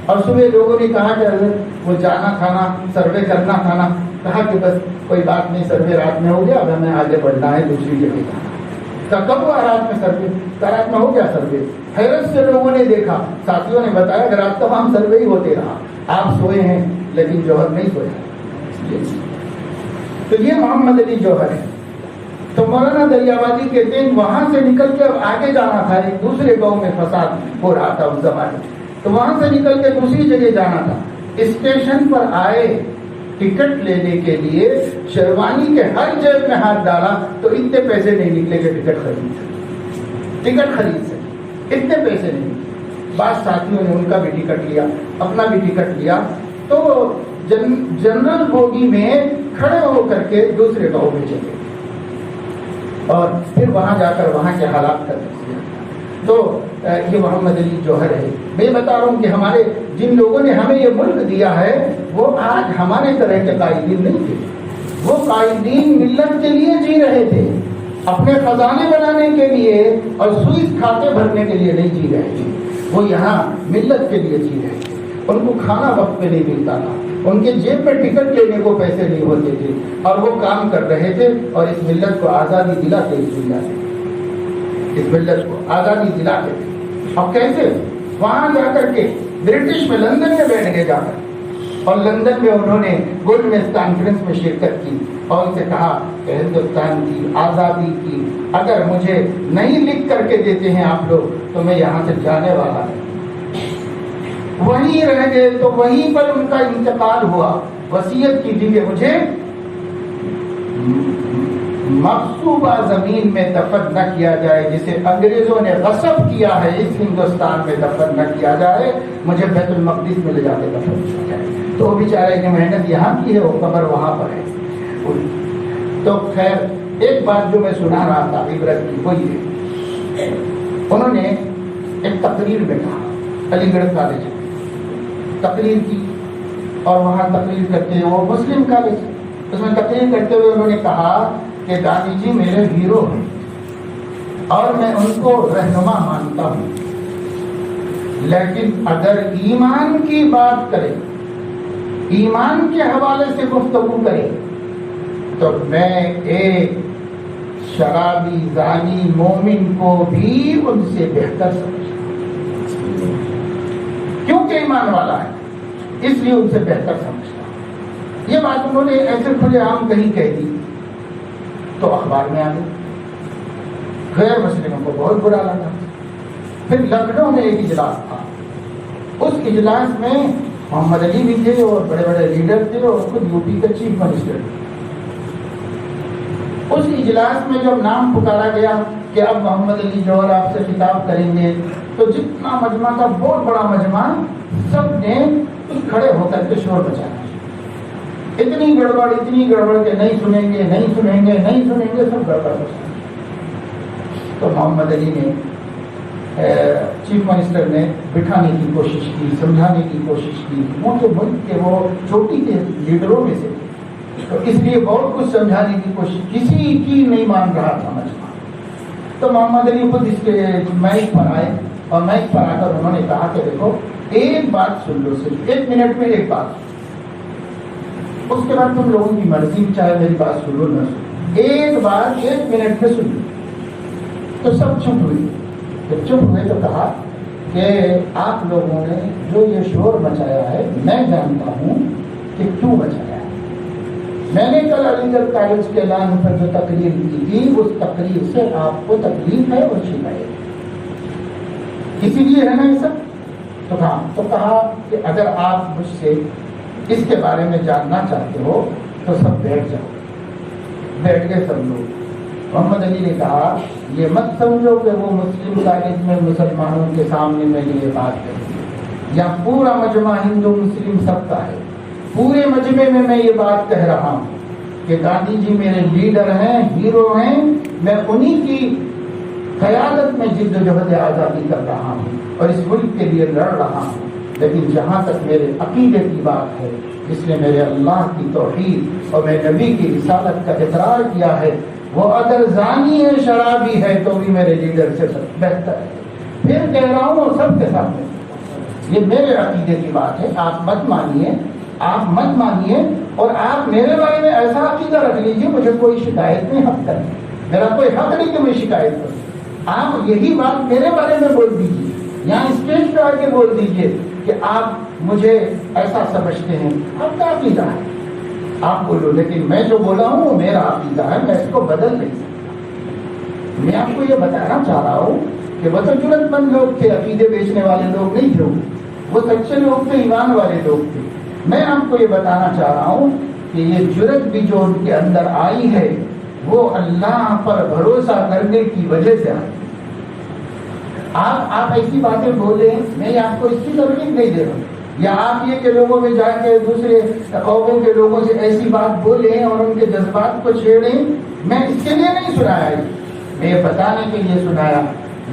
اور صبح لوگوں نے کہا کہ حضرت وہ جانا تھا نا، سروے کرنا تھا نا، کہا کہ بس کوئی بات نہیں، سروے رات میں ہو گیا، اب ہمیں آگے بڑھنا ہے دوسری جگہ جانا۔ کب ہوا رات میں سروے؟ رات میں ہو گیا سروے۔ حیرت سے لوگوں نے دیکھا، ساتھیوں نے بتایا کہ رات تمام سروے ہی ہوتے رہا، آپ سوئے ہیں لیکن جوہر نہیں سویا۔ تو یہ محمد علی جوہر ہے، تو مولانا دریابادی کہتے ہیں وہاں سے نکل کے اب آگے جانا تھا، ایک دوسرے گاؤں میں فساد ہو رہا تھا اس زمانے میں، تو وہاں سے نکل کے دوسری جگہ جانا تھا۔ اسٹیشن پر آئے ٹکٹ لینے کے لیے، شیروانی کے ہر جیب میں ہاتھ ڈالا تو اتنے پیسے نہیں نکلے کہ ٹکٹ خرید سے اتنے پیسے نہیں نکلے۔ بعض ساتھیوں نے ان کا بھی ٹکٹ لیا، اپنا بھی ٹکٹ لیا، تو جنرل بوگی میں کھڑے ہو کر کے دوسرے گاؤں میں چلے اور پھر وہاں جا کر وہاں کے حالات کا تجزیہ کیا۔ تو یہ محمد علی جوہر ہے۔ میں بتا رہا ہوں کہ ہمارے جن لوگوں نے ہمیں یہ ملک دیا ہے وہ آج ہمارے طرح کے قائدین نہیں تھے، وہ قائدین ملت کے لیے جی رہے تھے، اپنے خزانے بنانے کے لیے اور سوئس کھاتے بھرنے کے لیے نہیں جی رہے تھے، وہ یہاں ملت کے لیے جی رہے تھے۔ ان کو کھانا وقت پہ نہیں ملتا تھا، ان کے جیب میں ٹکٹ لینے کو پیسے نہیں ہوتے تھے، اور وہ کام کر رہے تھے اور اس ملت کو آزادی دلاتے اس ملت کو آزادی دلاتے تھے۔ اب کیسے؟ وہاں جا کر کے برٹش میں لندن میں بیٹھ گئے جا کر، اور لندن میں انہوں نے گولڈ میز کانفرنس میں شرکت کی اور ان سے کہا کہ ہندوستان کی آزادی کی اگر مجھے نہیں لکھ کر کے دیتے ہیں آپ لوگ تو میں یہاں سے جانے والا ہے۔ وہیں رہ گئے تو وہیں پر ان کا انتقال ہوا۔ وصیت کی تھی کہ مجھے مغصوبہ زمین میں دفن نہ کیا جائے، جسے انگریزوں نے غصب کیا ہے اس ہندوستان میں دفن نہ کیا جائے، مجھے بیت المقدس میں لے جا کے دفن کیا جائے۔ تو وہ بیچارے نے محنت یہاں کی ہے، وہ قبر وہاں پر ہے۔ تو خیر ایک بات جو میں سنا رہا تھا عبرت کی وہ یہ، انہوں نے ایک تقریر میں کہا، علی گڑھ کالج تقریر کی، اور وہاں تقریر کرتے وہ مسلم کالج، اس میں تقریر کرتے ہوئے انہوں نے کہا کہ گاندھی جی میرے ہیرو ہیں اور میں ان کو رہنما مانتا ہوں، لیکن اگر ایمان کی بات کرے، ایمان کے حوالے سے گفتگو کرے تو میں ایک شرابی زانی مومن کو بھی ان سے بہتر سمجھتا ہوں، کیونکہ ایمان والا ہے اس لیے ان سے بہتر سمجھتا ہوں۔ یہ بات انہوں نے ایسے کھلے عام کہیں کہہ دی تو اخبار میں آ گئی، غیر مسلموں کو بہت برا لگا۔ پھر لکھنؤ میں ایک اجلاس تھا، اس اجلاس میں محمد علی بھی تھے اور بڑے بڑے لیڈر تھے اور خود یو پی کا چیف منسٹر تھے۔ اس اجلاس میں جب نام پکارا گیا کہ اب محمد علی جوہر آپ سے خطاب کریں گے، تو جتنا مجمع تھا بہت بڑا مجمع، سب نے کھڑے ہو کر کے شور مچایا، اتنی گڑبڑ کہ نہیں سنیں گے، سب گڑبڑ ہو جائے۔ تو محمد علی نے چیف منسٹر نے بٹھانے کی کوشش کی، سمجھانے کی کوشش کی، وہ تو ملک کے وہ چوٹی کے لیڈروں میں سے تھے، تو اس لیے بہت کچھ سمجھانے کی کوشش، کسی کی نہیں مان رہا تھا مجمع۔ تو محمد علی خود اس کے مائک پر آئے اور مائک پر آ کر انہوں نے کہا کہ دیکھو ایک بات سن لو، صرف 1 منٹ میں ایک بات سن، اس کے بعد تم لوگوں کی مرضی، چاہے میری بات سنو نہ سنو، ایک بات 1 منٹ میں سن لو۔ تو سب چپ ہوئی، جب چپ ہوئے تو کہا کہ آپ لوگوں نے جو یہ شور مچایا ہے میں جانتا ہوں کہ کیوں مچایا ہے۔ میں نے کل علی گڑھ کالج کے اعلان پر جو تقریر کی تھی اس تقریر سے آپ کو تکلیف ہے اور شکایت ہے، اسی لیے ہے نا یہ سب۔ تو کہا کہ اگر آپ مجھ سے اس کے بارے میں جاننا چاہتے ہو تو سب بیٹھ جاؤ۔ بیٹھ گئے سب لوگ۔ محمد علی نے کہا یہ مت سمجھو کہ وہ مسلم کالج میں مسلمانوں کے سامنے میں نے یہ بات کہی، یا پورا مجمع ہندو مسلم سب کا ہے، پورے مجمع میں میں یہ بات کہہ رہا ہوں کہ گاندھی جی میرے لیڈر ہیں، ہیرو ہیں، میں انہی کی قیادت میں جد و جہد آزادی کر رہا ہوں اور اس ملک کے لیے لڑ رہا ہوں، لیکن جہاں تک میرے عقیدے کی بات ہے، جس نے میرے اللہ کی توحید اور میرے نبی کی رسالت کا اقرار کیا ہے، وہ اگر زانی ہے، شرابی ہے، تو بھی میرے لیڈر سے بہتر ہے۔ پھر کہہ رہا ہوں اور سب کے سامنے، یہ میرے عقیدے کی بات ہے، آپ مت مانیے اور آپ میرے بارے میں ایسا عقیدہ رکھ لیجیے، مجھے کوئی شکایت نہیں، حق کریں، میرا کوئی حق نہیں کہ میں شکایت کروں، آپ یہی بات میرے بارے میں بول دیجیے، یہاں اسٹیج پہ آ کے بول دیجیے کہ آپ مجھے ایسا سمجھتے ہیں، آپ کا عقیدہ ہے، آپ بولو، لیکن میں جو بولا ہوں وہ میرا عقیدہ ہے، میں اس کو بدل نہیں سکتا۔ میں آپ کو یہ بتانا چاہ رہا ہوں کہ وہ تو جرت مند لوگ تھے، عقیدے بیچنے والے لوگ نہیں تھے، وہ سچے لوگ تھے، ایمان والے لوگ تھے. میں آپ کو یہ بتانا چاہ رہا ہوں کہ یہ جرت بھی جو ان کے اندر آئی ہے وہ اللہ پر بھروسہ کرنے کی وجہ سے آئی. آپ ایسی باتیں بولیں، میں آپ کو اس کی ترغیب نہیں دے رہا ہوں، یا آپ یہ کہ لوگوں میں جا کے دوسرے قوموں کے لوگوں سے ایسی بات بولیں اور ان کے جذبات کو چھیڑیں. میں اس کے لیے نہیں سنایا، میں یہ بتانے کے لیے سنایا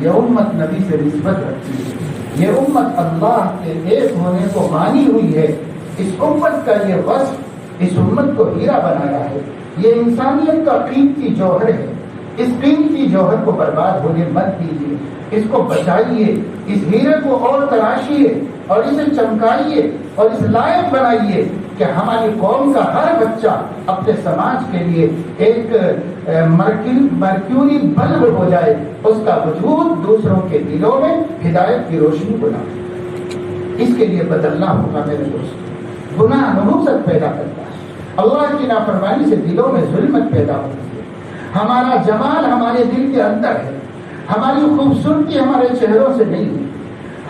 یہ امت نبی سے نسبت رکھتی ہے، یہ امت اللہ کے ایک ہونے کو مانی ہوئی ہے. اس امت کا یہ وصف اس امت کو ہیرا بنایا ہے. یہ انسانیت کا قیمتی جوہر ہے. اس قیمتی جوہر کو برباد ہونے مت دیجیے، اس کو بچائیے، اس ہیرے کو اور تراشیے اور اسے چمکائیے اور اس لائق بنائیے کہ ہماری قوم کا ہر بچہ اپنے سماج کے لیے ایک مرکیوری بلب ہو جائے، اس کا وجود دوسروں کے دلوں میں ہدایت کی روشنی بنا. اس کے لیے بدلنا ہوگا میرے دوست. گناہ نحوست پیدا کرتا ہے، اللہ کی نافرمانی سے دلوں میں ظلمت پیدا ہوتی ہے. ہمارا جمال ہمارے دل کے اندر ہے، ہماری خوبصورتی ہمارے چہروں سے نہیں ہے،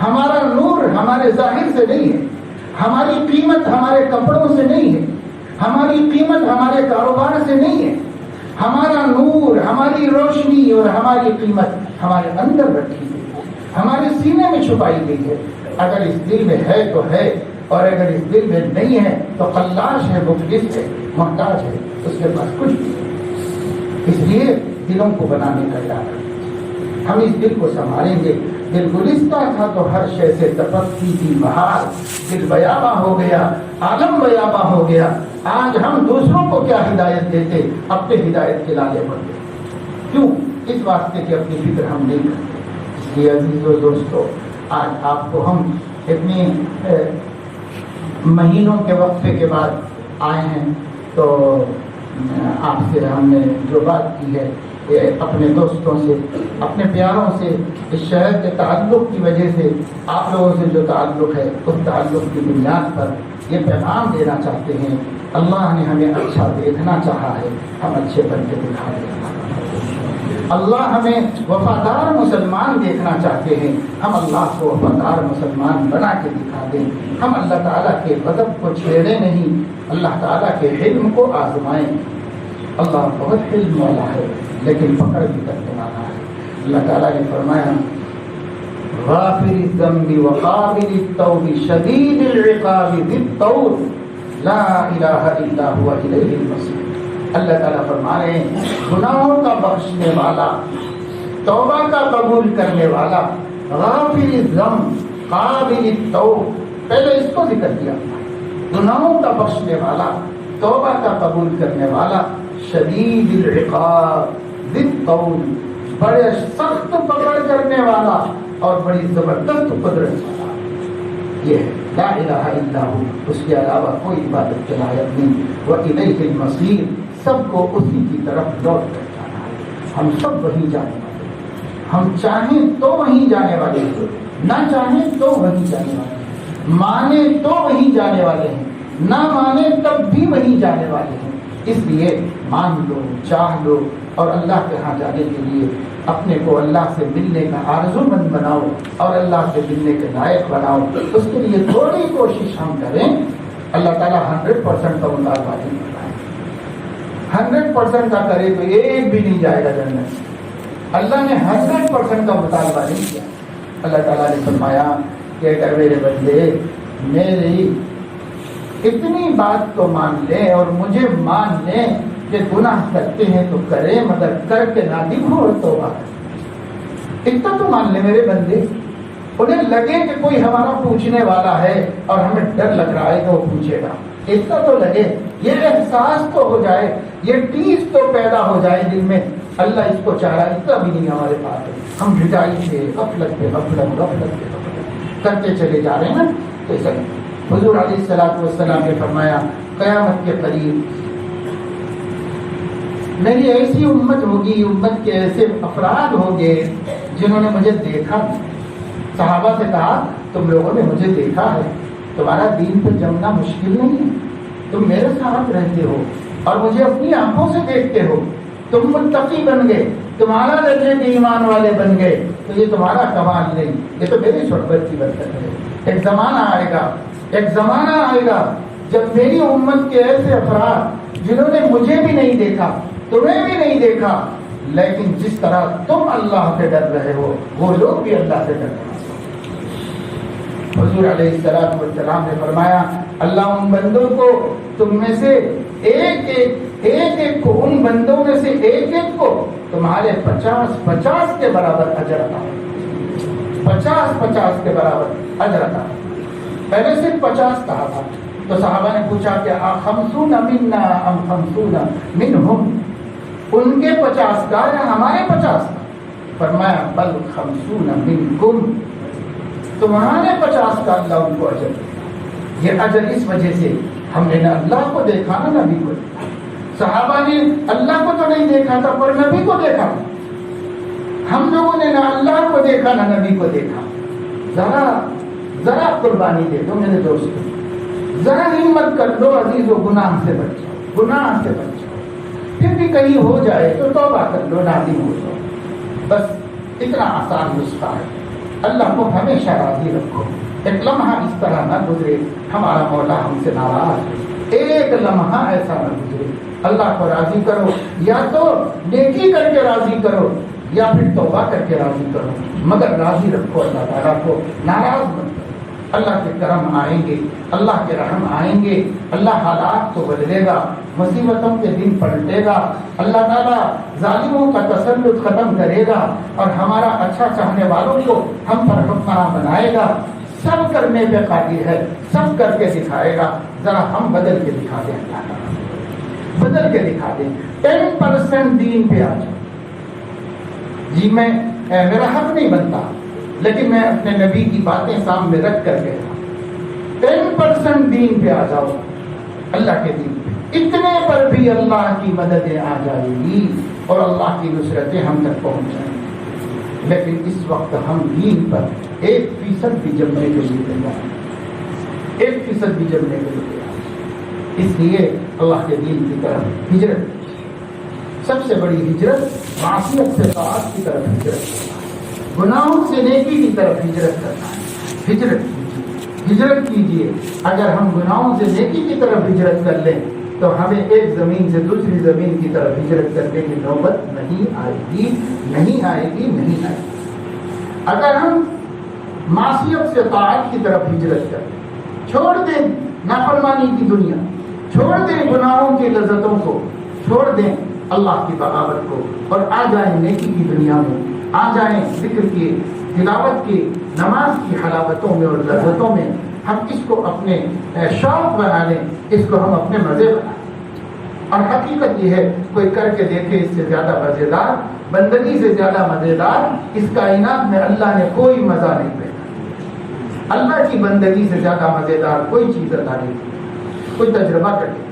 ہمارا نور ہمارے ظاہر سے نہیں ہے، ہماری قیمت ہمارے کپڑوں سے نہیں ہے، ہماری قیمت ہمارے کاروبار سے نہیں ہے. ہمارا نور، ہماری روشنی اور ہماری قیمت ہمارے اندر رکھی گئی ہے، ہمارے سینے میں چھپائی گئی ہے. اگر اس دل میں ہے تو ہے، اور اگر اس دل میں نہیں ہے تو خلاش ہے، مفلس ہے، محتاج ہے، اس کے پاس کچھ بھی نہیں. اس لیے دلوں کو بنانے کا ارادہ، ہم اس دل کو سنبھالیں گے. دل گلستہ تھا تو ہر شے سے دپکتی تھی بہار، دل بیاباں ہو گیا، عالم بیاباں ہو گیا. آج ہم دوسروں کو کیا ہدایت دیتے، اپنے ہدایت کے لالے پڑتے. کیوں؟ اس واسطے کہ اپنی فکر ہم نہیں کرتے. اس لیے عزیزو دوستو، آج آپ کو ہم اتنی مہینوں کے وقفے کے بعد آئے ہیں تو آپ سے ہم نے جو بات کی ہے یہ اپنے دوستوں سے، اپنے پیاروں سے، اس شہر کے تعلق کی وجہ سے آپ لوگوں سے جو تعلق ہے اس تعلق کی بنیاد پر یہ پیغام دینا چاہتے ہیں. اللہ نے ہمیں اچھا دیکھنا چاہا ہے، ہم اچھے بن کے دکھا دیں. اللہ ہمیں وفادار مسلمان دیکھنا چاہتے ہیں، ہم اللہ کو وفادار مسلمان بنا کے دکھا دیں. ہم اللہ تعالیٰ کے غضب کو چھیڑے نہیں، اللہ تعالیٰ کے حلم کو آزمائیں. اللہ بہت حلم والا ہے لیکن پکڑ بھی کرنے والا ہے. اللہ تعالیٰ نے فرمایا غافر الذنب وقابل التوب شدید العقاب ذی الطول لا الہ الا هو الیہ المصیر. اللہ تعالیٰ فرما رہے ہیں گناہوں کا بخشنے والا، توبہ کا قبول کرنے والا، غافر الذنب قابل التوب، پہلے اس کو ذکر کیا، گناہوں کا بخشنے والا، توبہ کا قبول کرنے والا، شدید العقاب ذی الطول، بڑے سخت پکڑ کرنے والا اور بڑی زبردست قدرت والا. یہ ہے لا الہ الا ہو، اس کے علاوہ کوئی عبادت کے لائق نہیں. وَإِلَيْهِ الْمَصِيرُ، سب کو اسی کی طرف لوٹ کر جانا ہے. ہم سب وہیں جانے والے ہیں، ہم چاہیں تو وہیں جانے والے ہیں، نہ چاہیں تو وہیں جانے والے ہیں، مانے تو وہیں جانے والے ہیں، نہ مانے تب بھی وہیں جانے والے ہیں. اس لیے مان لو، چاہ لو اور اللہ کے ہاں جانے کے لیے اپنے کو اللہ سے ملنے کا آرزو مند بناؤ اور اللہ سے ملنے کے لائق بناؤ. اس کے لیے تھوڑی کوشش ہم کریں. اللہ تعالیٰ 100% کا مطالبہ نہیں کرتا ہے، 100% کا کرے تو ایک بھی نہیں جائے گا جنت. اللہ نے 100% کا مطالبہ نہیں کیا. اللہ تعالیٰ نے فرمایا کہ اگر میرے بندے میری اتنی بات تو مان لیں اور مجھے مان لیں کہ گناہ کرتے ہیں تو کریں مگر کر کے نہ دکھو اور توبہ کریں. اتنا تو مان لیں میرے بندے. انہیں لگے کہ کوئی ہمارا پوچھنے والا ہے اور ہمیں ڈر لگ رہا ہے کہ وہ پوچھے گا، اتنا تو لگے، یہ احساس تو ہو جائے، یہ ٹیس تو پیدا ہو جائے دل میں. اللہ اس کو چاہ رہا ہے، اتنا بھی نہیں ہمارے پاس ہے. ہم بھٹائی سے غفلت پہ غفلت کرتے چلے جا رہے ہیں نا. تو ایسا حضور علیہ الصلوۃ والسلام نے فرمایا قیامت کے قریب میری ایسی امت ہوگی، امت کے ایسے افراد ہوں گے جنہوں نے مجھے دیکھا. صحابہ سے کہا تم لوگوں نے مجھے دیکھا ہے، تمہارا دین پہ جمنا مشکل نہیں ہے، تم میرے ساتھ رہتے ہو اور مجھے اپنی آنکھوں سے دیکھتے ہو، تم متقی بن گئے، تمہارا درجے کے ایمان والے بن گئے تو یہ تمہارا کمال نہیں، یہ تو میری صحبت کی برکت ہے۔ ایک زمانہ آئے گا جب میری امت کے ایسے افراد جنہوں نے مجھے بھی نہیں دیکھا، تمہیں بھی نہیں دیکھا، لیکن جس طرح تم اللہ سے ڈر رہے ہو وہ لوگ بھی اللہ سے ڈر رہے ہیں۔ حضور علیہ الصلوۃ والسلام نے فرمایا اللہ ان بندوں کو تم میں سے ایک کو، ان بندوں میں سے ایک کو تمہارے 50 کے برابر اجر عطا، 50 کے برابر اجر عطا۔ پہلے صرف 50 کہا تھا تو صحابہ نے پوچھا کہ 50 منا ام 50 منہم، ان کے 50 کا یا ہمارے 50 کا؟ فرمایا بل 50 منکم، تمہارے 50 کا اللہ ان کو اجر دے۔ یہ اجر اس وجہ سے ہم نے نہ اللہ کو دیکھا نہ نبی کو دیکھا۔ صحابہ نے اللہ کو تو نہیں دیکھا تھا پر نبی کو دیکھا تھا، ہم لوگوں نے نہ اللہ کو دیکھا نہ نبی کو دیکھا۔ ذرا قربانی دے دو میرے دوستوں، ذرا ہمت کر لو عزیزو، گناہ سے بچ جاؤ، پھر بھی کہیں ہو جائے تو توبہ کر لو، نادم ہو جاؤ، بس اتنا آسان نسخہ ہے۔ اللہ کو ہمیشہ راضی رکھو، ایک لمحہ اس طرح نہ گزرے ہمارا مولا ہم سے ناراض ہے، ایک لمحہ ایسا نہ گزرے۔ اللہ کو راضی کرو، یا تو نیکی کر کے راضی کرو یا پھر توبہ کر کے راضی کرو، مگر راضی رکھو اللہ تعالیٰ کو، ناراض مت کرو۔ اللہ کے کرم آئیں گے، اللہ کے رحم آئیں گے، اللہ حالات کو بدلے گا، مصیبتوں کے دن پلٹے گا، اللہ تعالیٰ ظالموں کا تسلط ختم کرے گا اور ہمارا اچھا چاہنے والوں کو ہم پر حکمراں بنائے گا۔ سب کرنے پہ قادر ہے، سب کر کے دکھائے گا، ذرا ہم بدل کے دکھا دیں، اللہ تعالیٰ بدل کے دکھا دیں۔ 10% دین پہ آ جاؤ۔ جی میرا حق نہیں بنتا لیکن میں اپنے نبی کی باتیں سامنے رکھ کر گیا، 10% دین پہ آ جاؤ، اللہ کے دین پہ، اتنے پر بھی اللہ کی مددیں آ جائے گی اور اللہ کی نصرتیں ہم تک پہنچ جائیں گی۔ لیکن اس وقت ہم دین پر 1% بھی جمنے کے لیے تیار ہیں، 1% بھی جمنے کے لیے تیار ہیں۔ اس لیے اللہ کے دین کی طرف ہجرت، سب سے بڑی ہجرت معصیت سے طاعت کی طرف ہجرت کرنا، گناہوں سے نیکی کی طرف ہجرت کرنا ہے۔ ہجرت کیجیے۔ اگر ہم گناہوں سے نیکی کی طرف ہجرت کر لیں تو ہمیں ایک زمین سے دوسری زمین کی طرف ہجرت کرنے کی نوبت نہیں آئے گی۔ اگر ہم معصیت سے طاعت کی طرف ہجرت کریں، چھوڑ دیں نافرمانی کی دنیا، چھوڑ دیں گناہوں کی لذتوں کو، چھوڑ دیں اللہ کی بغاوت کو اور آ جائیں نیکی کی دنیا میں، آ جائیں ذکر کی، تلاوت کی، نماز کی حلاوتوں میں اور لذتوں میں، ہم اس کو اپنے شوق بنا لیں، اس کو ہم اپنے مزے بنا لیں۔ اور حقیقت یہ ہے کوئی کر کے دیکھے اس سے زیادہ مزیدار، بندگی سے زیادہ مزیدار اس کائنات میں اللہ نے کوئی مزہ نہیں پیدا۔ اللہ کی بندگی سے زیادہ مزیدار کوئی چیز اللہ نہیں دی۔ کوئی تجربہ کر کے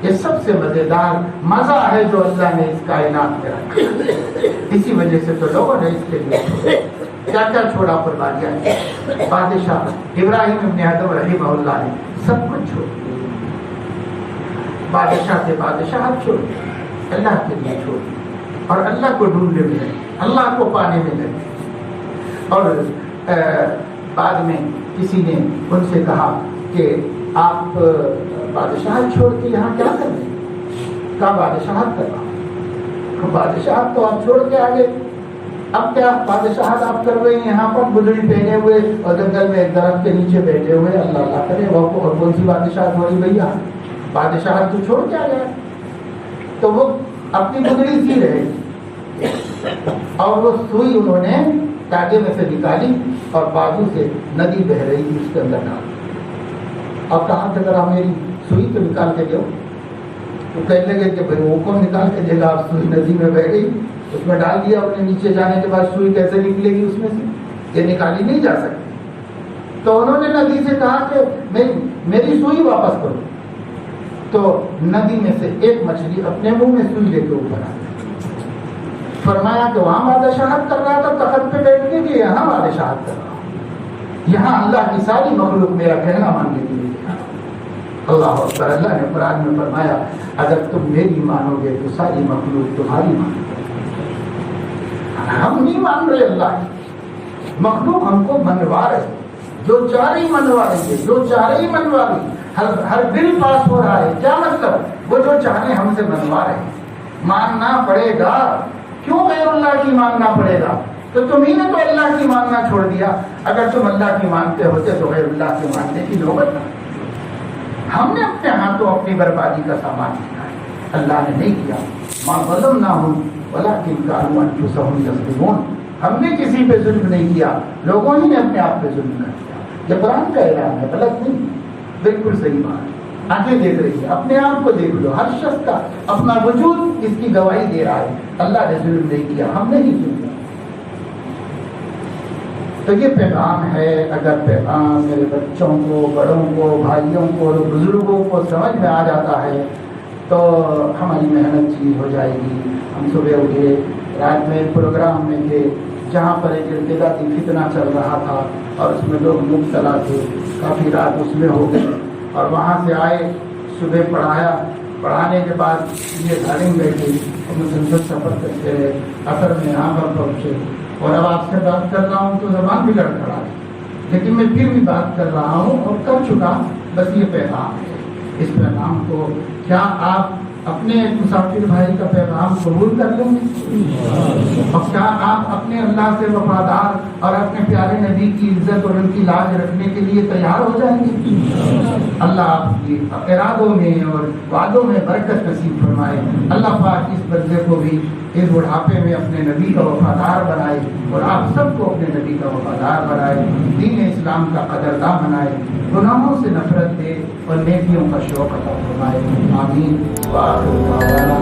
یہ سب سے مزیدار مزہ ہے جو اللہ نے اس کائنات میں رکھا۔ اسی وجہ سے تو لوگوں نے اس کے لیے کیا کیا چھوڑا، قربانیاں۔ بادشاہ ابراہیم ابن ادم رحمہ اللہ نے سب کچھ چھوڑ دیا، بادشاہ سے بادشاہت چھوڑ دیا، اللہ کے لیے چھوڑ دیا اور اللہ کو ڈھونڈنے میں لگے، اللہ کو پانے میں لگے۔ اور بعد میں کسی نے ان سے کہا کہ آپ بادشاہت چھوڑ کے یہاں کیا کر رہے ہیں؟ کہا بادشاہت کر رہا ہوں۔ بادشاہت تو آپ چھوڑ کے آگے، اب کیا بادشاہت آپ کر رہے ہیں یہاں پر گدڑی پہنے ہوئے اور جنگل میں ایک درخت کے نیچے بیٹھے ہوئے، اللہ اللہ کرے وہ اور کون سی بادشاہت ہو رہی بھیا؟ بادشاہت تو چھوڑ کے آ گیا۔ تو وہ اپنی گدڑی سی رہے اور وہ سوئی انہوں نے تاگے میں سے نکالی اور بازو سے ندی بہ رہی تھی، اس کے اندر ڈال۔ اب کہاں سے ذرا میری سوئی تو نکال کے دو، تو کہنے لگے کہ بھائی وہ کون نکال کے دے گا؟ آپ سوئی ندی میں بہ گئی، اس میں ڈال دیا اپنے، نیچے جانے کے بعد سوئی کیسے نکلے گی اس میں سے؟ یہ نکالی نہیں جا سکتی۔ تو انہوں نے ندی سے کہا کہ میری سوئی واپس کرو، تو ندی میں سے ایک مچھلی اپنے منہ میں سوئی لے کے اوپر آ گئی۔ فرمایا کہ وہاں بادشاہت کر رہا تھا تخت پہ بیٹھ کے، کہ یہاں بادشاہت کر رہا ہوں، یہاں اللہ کی ساری مخلوق میرا کہنا ماننے کے لیے۔ اللہ اکبر۔ اللہ نے قرآن میں فرمایا اگر تم میری مانو گے تو ساری مخلوق تمہاری مانو گے۔ ہم نہیں مان رہے اللہ کی، مخلوق ہم کو منوا رہے، جو چاہ رہی منوا رہی ہے، جو چاہ رہی منوا رہی، ہر بل پاس ہو رہا ہے، کیا مطلب؟ وہ جو چاہنے ہم سے منوا رہے ہیں۔ ماننا پڑے گا، کیوں غیر اللہ کی ماننا پڑے گا؟ تو تمہیں نے تو اللہ کی ماننا چھوڑ دیا، اگر تم اللہ کی مانتے ہوتے تو غیر اللہ کے ماننے کی نوبت نہ۔ ہم نے اپنے ہاتھوں اپنی بربادی کا سامان کیا ہے، اللہ نے نہیں کیا۔ ما ظلمناہم ولکن کانوا انفسہم یظلمون، ہم نے کسی پہ ظلم نہیں کیا، لوگوں ہی نے اپنے آپ پہ ظلم کر دیا۔ یہ قرآن کا اعلان ہے، غلط نہیں، بالکل صحیح بات ہے۔ آنکھیں دیکھ رہی ہے، اپنے آپ کو دیکھ لو، ہر شخص کا اپنا وجود اس کی گواہی دے رہا ہے، اللہ نے ظلم نہیں کیا، ہم نے ہی ظلم کیا۔ تو یہ پیغام ہے، اگر پیغام میرے بچوں کو، بڑوں کو، بھائیوں کو، بزرگوں کو سمجھ میں آ جاتا ہے تو ہماری محنت چیز ہو جائے گی۔ ہم صبح اٹھے، رات میں ایک پروگرام میں تھے جہاں پر ایک ارتدادی فتنہ چل رہا تھا اور اس میں لوگ مبتلا تھے، کافی رات اس میں ہو گئی، اور وہاں سے آئے، صبح پڑھایا، پڑھانے کے بعد یہ گاڑی میں بیٹھے اور مسلسل سفر کرتے رہے، اثر میں یہاں پر پہنچے، اور اب آپ سے بات کر رہا ہوں تو زبان بھی لڑکھڑا ہے، لیکن میں پھر بھی بات کر رہا ہوں اور کر چکا۔ بس یہ پیغام ہے، اس پیغام کو کیا آپ اپنے مسافر بھائی کا پیغام قبول کر لیں گے؟ اور کیا آپ اپنے اللہ سے وفادار اور اپنے پیارے نبی کی عزت اور ان کی لاج رکھنے کے لیے تیار ہو جائیں گے؟ اللہ آپ کی ارادوں میں اور وعدوں میں برکت نصیب فرمائے۔ اللہ پاک اس بندے کو بھی اس بڑھاپے میں اپنے نبی کا وفادار بنائے اور آپ سب کو اپنے نبی کا وفادار بنائے، دین اسلام کا قدرداں بنائے، گناہوں سے نفرت دے اور نیکیوں کا شوق عطا فرمائے۔ آمین۔ وآخر دعوانا